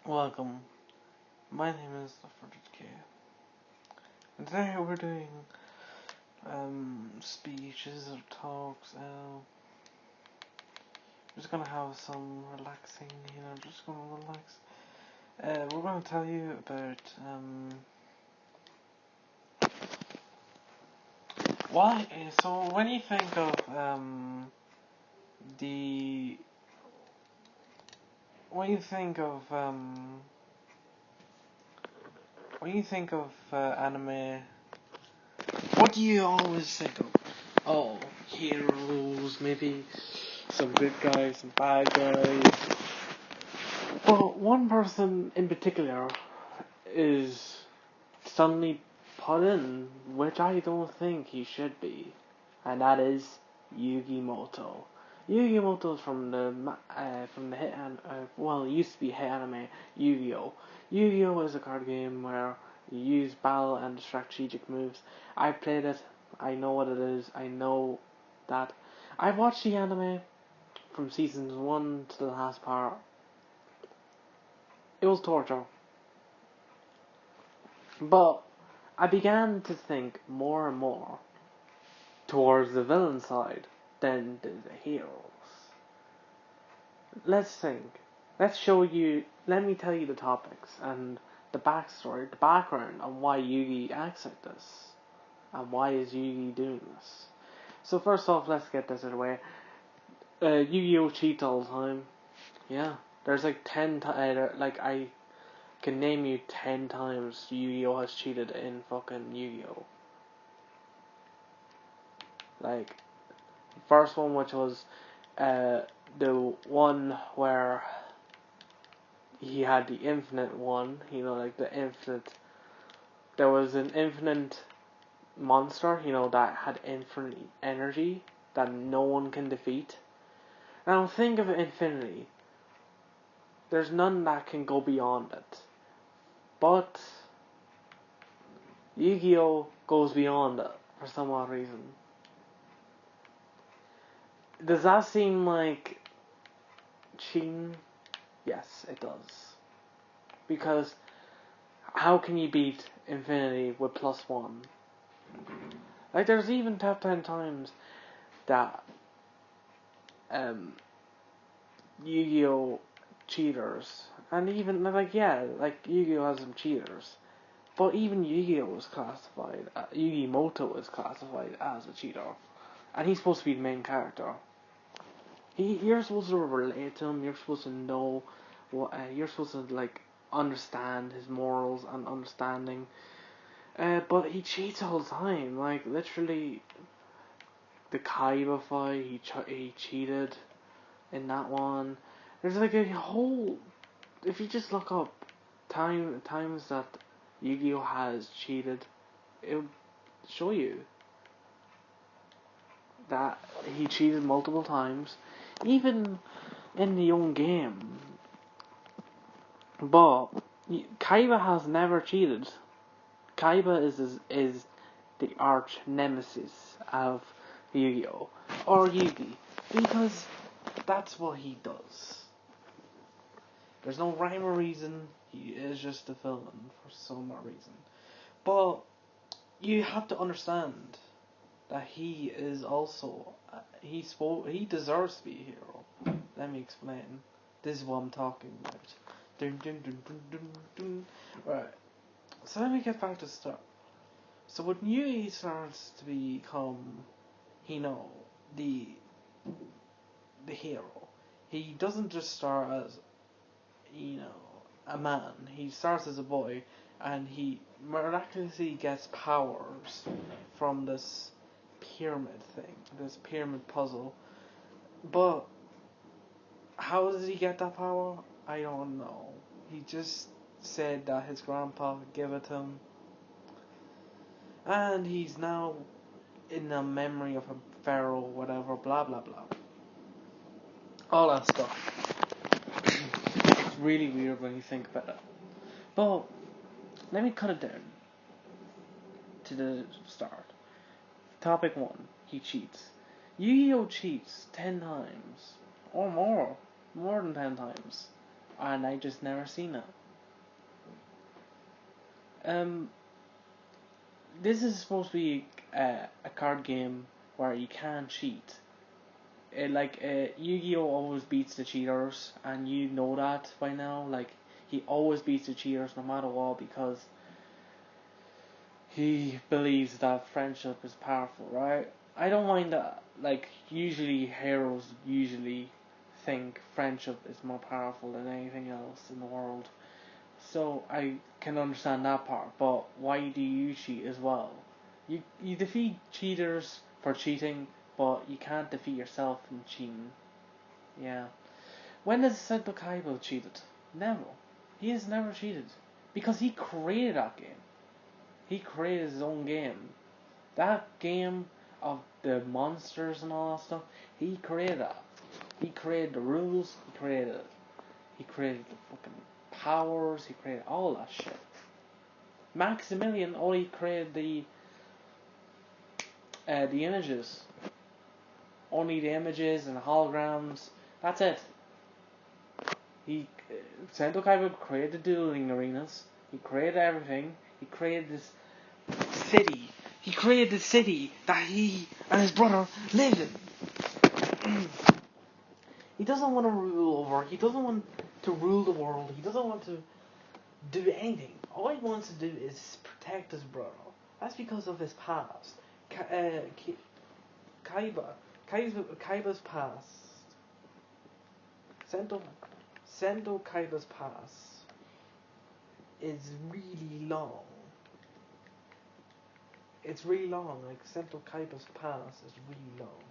Welcome. My name is K. And today we're doing speeches or talks. We're just gonna have some relaxing. Just gonna relax. We're gonna tell you about why. So when you think of the when you think of anime, what do you always think of? Oh, heroes, maybe some good guys, some bad guys. But one person in particular is suddenly put in, which I don't think he should be, and that is Yugi Muto. Yugi Muto is from the hit it used to be hit anime Yu-Gi-Oh. Yu-Gi-Oh is a card game where you use battle and strategic moves. I've played it. I know what it is. I know that. I've watched the anime from seasons 1 to the last part. It was torture. But I began to think more and more towards the villain side than the heroes. Let's think. Let me tell you the topics and the backstory, the background on why Yugi acts like this. And why is Yugi doing this? So first off, let's get this out of the way. Yu-Gi-Oh cheats all the time. Yeah. There's like 10 I can name you 10 times Yu-Gi-Oh has cheated in fucking Yu-Gi-Oh. Like, first one, which was the one where he had the infinite one, like the infinite. There was an infinite monster, that had infinite energy that no one can defeat. Now think of infinity. There's none that can go beyond it. But Yu-Gi-Oh goes beyond it for some odd reason. Does that seem like cheating? Yes, it does. Because how can you beat infinity with +1? Like, there's even top 10 times that Yu-Gi-Oh cheaters, and even like Yu-Gi-Oh has some cheaters, but even Yu-Gi-Oh is classified. Yugi Muto is classified as a cheater, and he's supposed to be the main character. You're supposed to relate to him. You're supposed to know what. You're supposed to like understand his morals and understanding. But he cheats all the time. Like literally, the Kaiba fight, he cheated in that one. There's like a whole. If you just look up times that Yu-Gi-Oh has cheated, it'll show you that he cheated multiple times, even in the own game. But Kaiba has never cheated. Kaiba is the arch nemesis of Yu-Gi-Oh! Or Yugi, because that's what he does. There's no rhyme or reason, he is just a villain for some reason. But you have to understand that he is also, he deserves to be a hero. Let me explain. This is what I'm talking about. Dun, dun, dun, dun, dun, dun. Right, so let me get back to the start. So when Yui starts to become, the hero, he doesn't just start as, a man. He starts as a boy, and he miraculously gets powers from this pyramid thing, this pyramid puzzle. But how does he get that power? I don't know. He just said that his grandpa gave it to him, and he's now in the memory of a pharaoh, whatever, blah blah blah. All that stuff. It's really weird when you think about it. But let me cut it down to the start. Topic 1. He cheats. Yu-Gi-Oh cheats 10 times. Or more. More than 10 times. and I just never seen it. Um, this is supposed to be a card game where you can cheat. Yu-Gi-Oh always beats the cheaters, and you know that by now. Like, he always beats the cheaters no matter what, because he believes that friendship is powerful, right? I don't mind that. Like, usually heroes usually think friendship is more powerful than anything else in the world. So I can understand that part, but why do you cheat as well? You defeat cheaters for cheating, but you can't defeat yourself from cheating. Yeah. When has Sento Kaiba cheated? Never. He has never cheated. Because he created that game. He created his own game. That game of the monsters and all that stuff, he created that. He created the rules, he created it. He created the fucking powers, he created all that shit. Maximilian only created the images. Only the images and holograms. That's it. He Sento Kaiba created the dueling arenas. He created everything. He created this city. He created the city that he and his brother lived in. He doesn't want to rule over. He doesn't want to rule the world. He doesn't want to do anything. All he wants to do is protect his brother. That's because of his past. Kaiba's past. Sento Kaiba's past is really long. It's really long. Like, Sento Kaiba's past is really long.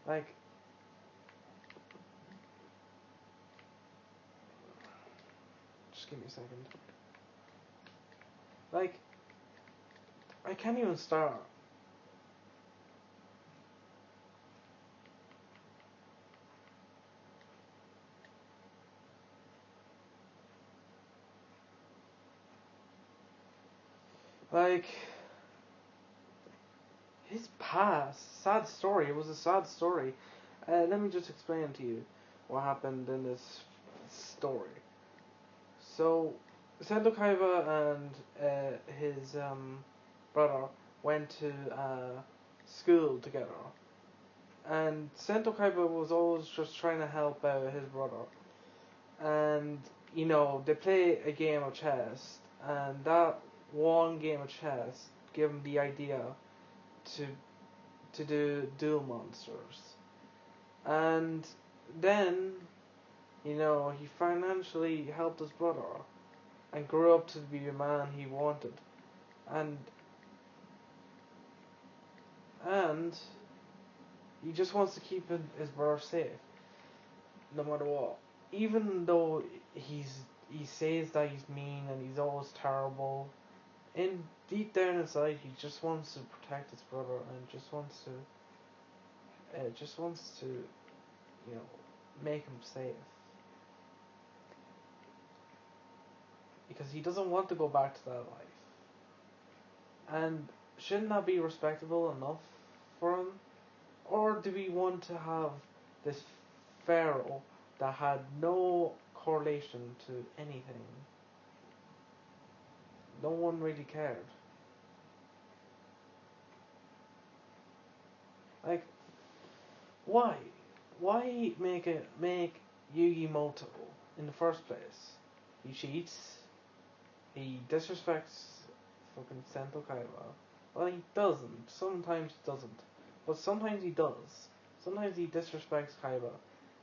Like, just give me a second. Like, I can't even start. Like, his past, sad story. It was a sad story. Let me just explain to you what happened in this story. So, Sento Kaiba and his brother went to school together. And Sento Kaiba was always just trying to help out his brother. And, they play a game of chess. And that one game of chess gave him the idea to do duel monsters. And then, he financially helped his brother and grew up to be the man he wanted. And he just wants to keep his brother safe, no matter what. Even though he says that he's mean and he's always terrible, in deep down inside he just wants to protect his brother and just wants to make him safe. Because he doesn't want to go back to that life. And shouldn't that be respectable enough for him? Or do we want to have this pharaoh that had no correlation to anything? No one really cared. Like, why? Why make Yugi Muto in the first place? He cheats. He disrespects fucking Sento Kaiba. Well, he doesn't. Sometimes he doesn't. But sometimes he does. Sometimes he disrespects Kaiba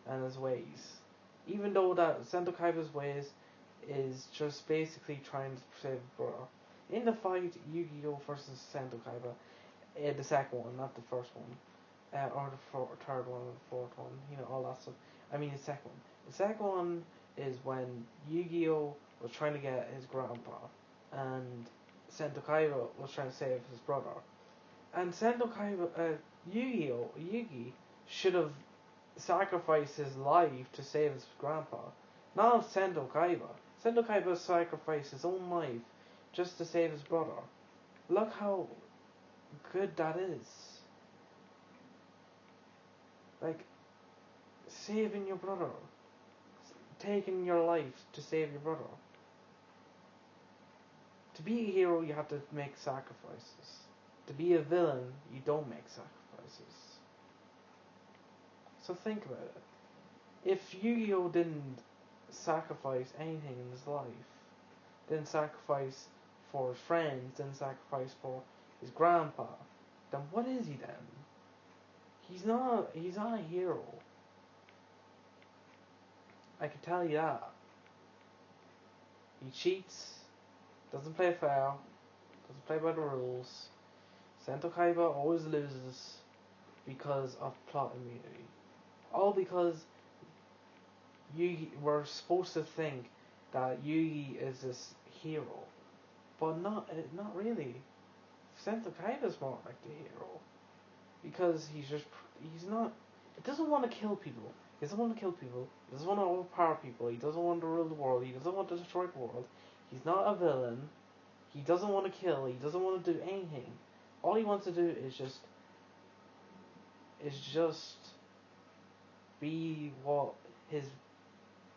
and his ways. Even though that Sento Kaiba's ways is just basically trying to save his brother. In the fight, Yu-Gi-Oh versus Sento Kaiba, the second one, not the first one, or the third one, or the fourth one, all that stuff. I mean, the second one. The second one is when Yu-Gi-Oh was trying to get his grandpa, and Sento Kaiba was trying to save his brother. And Sento Kaiba, Yugi should have sacrificed his life to save his grandpa. Not Sento Kaiba. Sento Kaiba sacrificed his own life just to save his brother. Look how good that is. Like, saving your brother. Taking your life to save your brother. To be a hero, you have to make sacrifices. To be a villain, you don't make sacrifices. So think about it. If Yu-Gi-Oh didn't sacrifice anything in his life, didn't sacrifice for his friends, didn't sacrifice for his grandpa, then what is he then? He's not a hero. I can tell you that. He cheats, doesn't play fair, doesn't play by the rules. Sento Kaiba always loses because of plot immunity. All because we're supposed to think that Yugi is this hero, but not really. Sento Kaiba's more like the hero because he's not. He doesn't want to kill people. He doesn't want to kill people. He doesn't want to overpower people. He doesn't want to rule the world. He doesn't want to destroy the world. He's not a villain. He doesn't want to kill. He doesn't want to do anything. All he wants to do is just be what his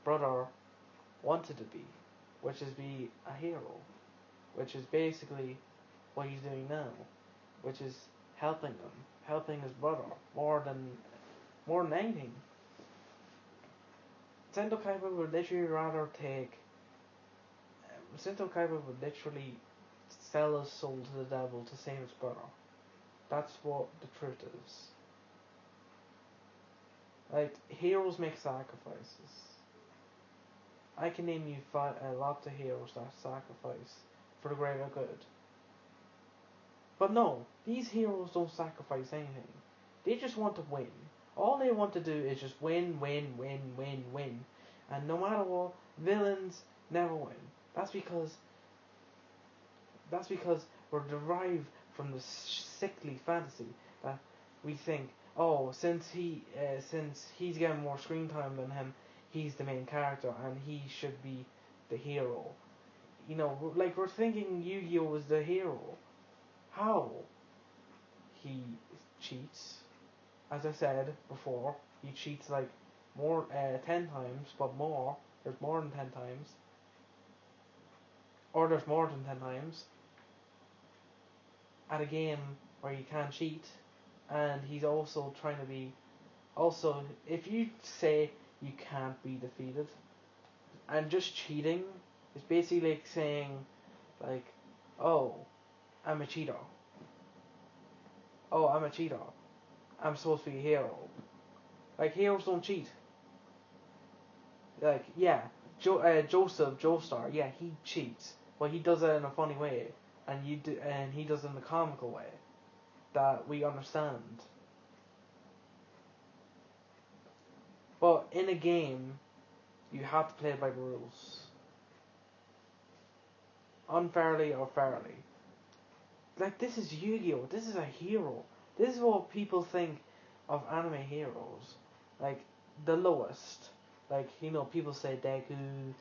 brother wanted to be, which is be a hero, which is basically what he's doing now, which is helping his brother more than anything. Sento Kaiba would literally rather take. Sento Kaiba would literally sell his soul to the devil to save his brother. That's what the truth is. Like, heroes make sacrifices. I can name you lots of heroes that sacrifice for the greater good. But no, these heroes don't sacrifice anything. They just want to win. All they want to do is just win, win, win, win, win. And no matter what, villains never win. That's because we're derived from the sickly fantasy that we think, oh, since he's getting more screen time than him, he's the main character and he should be the hero. You know, like we're thinking Yu-Gi-Oh is the hero. How? He cheats. As I said before, he cheats like 10 times, but more. There's more than 10 times. Or there's more than 10 times. At a game where you can't cheat. And he's also trying to be. Also, if you say you can't be defeated, and just cheating is basically like saying, like, oh, I'm a cheater. Oh, I'm a cheater. I'm supposed to be a hero. Like, heroes don't cheat. Like, yeah, Joseph Joestar, yeah, he cheats, but he does it in a funny way, and he does it in a comical way that we understand. But in a game, you have to play by the rules, unfairly or fairly. Like, this is Yu-Gi-Oh! This is a hero. This is what people think of anime heroes. Like, the lowest. Like, you know, people say Deku,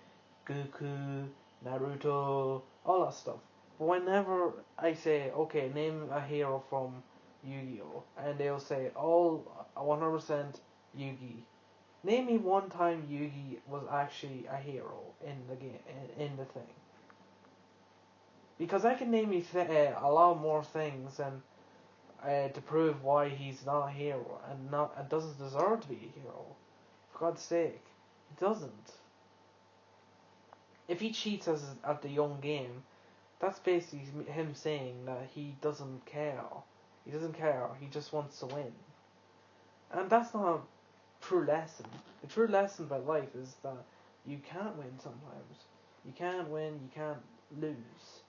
Goku, Naruto, all that stuff. But whenever I say, okay, name a hero from Yu-Gi-Oh! And they'll say, all 100% Yugi. Name me one time Yugi was actually a hero in the game, in the thing. Because I can name you a lot more things and to prove why he's not a hero and doesn't deserve to be a hero. For God's sake, he doesn't. If he cheats at the young game, that's basically him saying that he doesn't care. He doesn't care. He just wants to win. And that's not a true lesson. The true lesson about life is that you can't win sometimes. You can't win. You can't lose.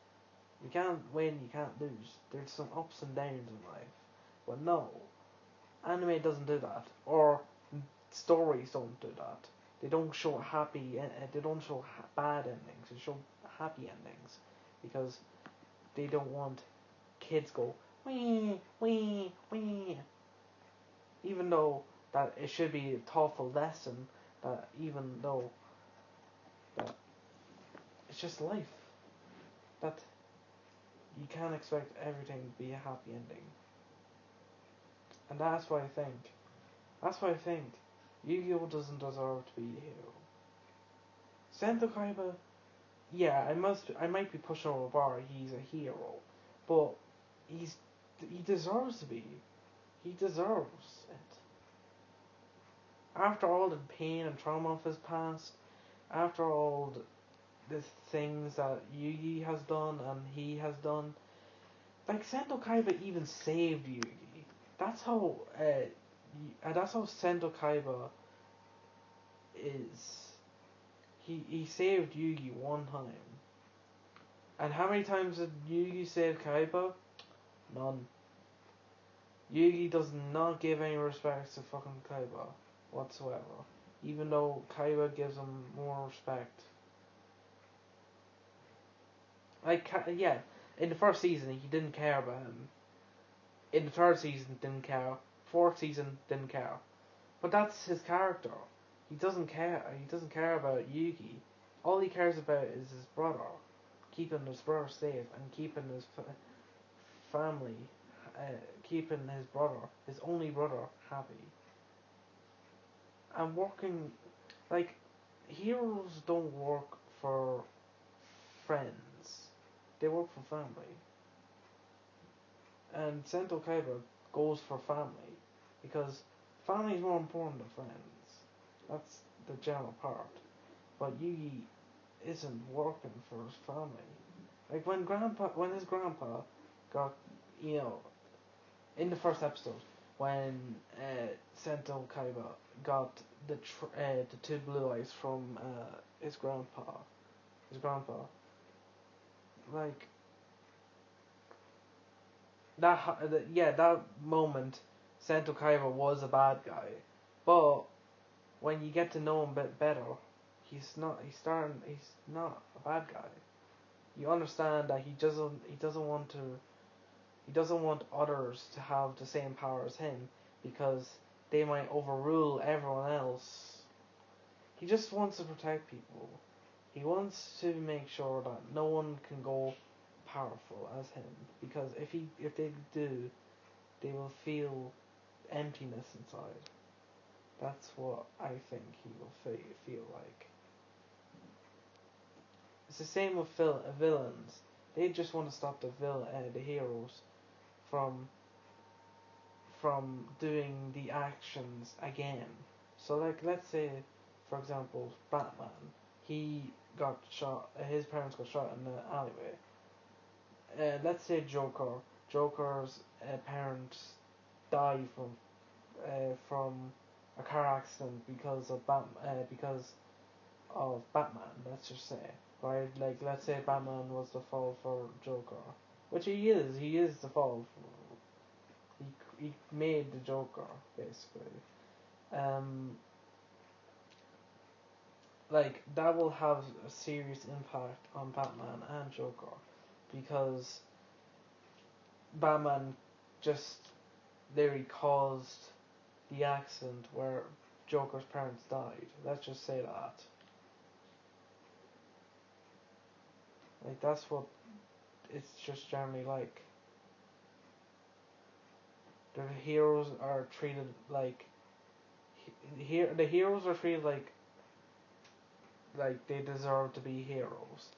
You can't win, you can't lose. There's some ups and downs in life. But no, anime doesn't do that. Or stories don't do that. They don't show they don't show bad endings. They show happy endings. Because they don't want kids go, wee, wee, wee. Even though that it should be a thoughtful lesson, that even though that it's just life. That you can't expect everything to be a happy ending. And that's why I think That's what I think. Yu-Gi-Oh doesn't deserve to be a hero. Sento Kaiba, yeah, I might be pushing over the bar. He's a hero, but he's he deserves to be. He deserves it. After all the pain and trauma of his past, after all the things that Yugi has done and he has done, like Sento Kaiba even saved Yugi. That's how. That's how Sento Kaiba is. He saved Yugi one time. And how many times did Yugi save Kaiba? None. Yugi does not give any respect to fucking Kaiba whatsoever. Even though Kaiba gives him more respect. Like, yeah, in the first season he didn't care about him. In the third season didn't care. Fourth season didn't care. But that's his character. He doesn't care. He doesn't care about Yugi. All he cares about is his brother. Keeping his brother safe and keeping his family, keeping his brother, his only brother, happy. And working, like, heroes don't work for friends, they work for family. And Sento Kaiba goes for family because family is more important than friends. That's the general part. But Yugi isn't working for his family. Like when his grandpa got, you know, in the first episode, when Sento Kaiba got the two blue eyes from his grandpa, like that moment, Sento Kaiba was a bad guy, but when you get to know him a bit better, he's not. He's not a bad guy. You understand that he doesn't want to. He doesn't want others to have the same power as him because they might overrule everyone else. He just wants to protect people. He wants to make sure that no one can go powerful as him because if they do, they will feel emptiness inside. That's what I think he will feel like. It's the same with villains. They just want to stop the heroes from doing the actions again. So, like, let's say, for example, Batman. He got shot. His parents got shot in the alleyway. Let's say Joker. Joker's parents die from a car accident because of Batman. Let's just say, right? Like, let's say Batman was the fault for Joker, which he is. He is the fault. He made the Joker basically. Um, like that will have a serious impact on Batman and Joker because Batman just literally caused the accident where Joker's parents died. Let's just say that. Like that's what it's just generally like. The heroes are treated like the heroes are treated like they deserve to be heroes.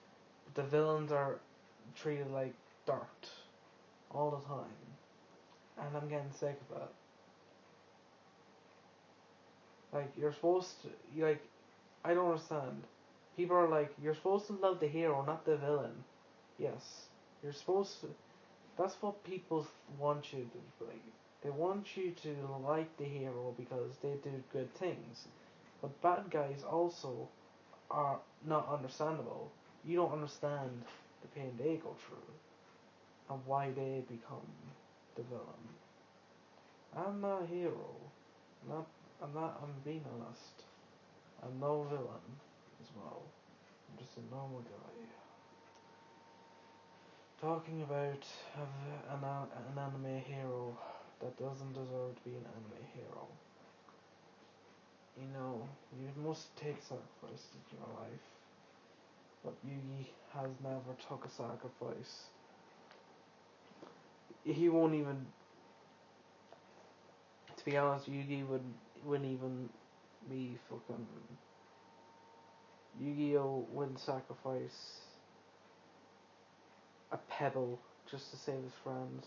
But the villains are treated like dirt all the time. And I'm getting sick of it. Like you're supposed to like I don't understand. People are like, you're supposed to love the hero, not the villain. Yes. You're supposed to that's what people want you to like. They want you to like the hero because they do good things. But bad guys also are not understandable. You don't understand the pain they go through and why they become the villain. I'm not a hero. Not I'm being honest. I'm no villain as well. I'm just a normal guy. Talking about an anime hero that doesn't deserve to be an anime hero. You know, you must take sacrifices in your life. But Yugi has never took a sacrifice. He won't even, to be honest, Yugi would wouldn't even be fucking. Yu-Gi-Oh wouldn't sacrifice a pebble just to save his friends.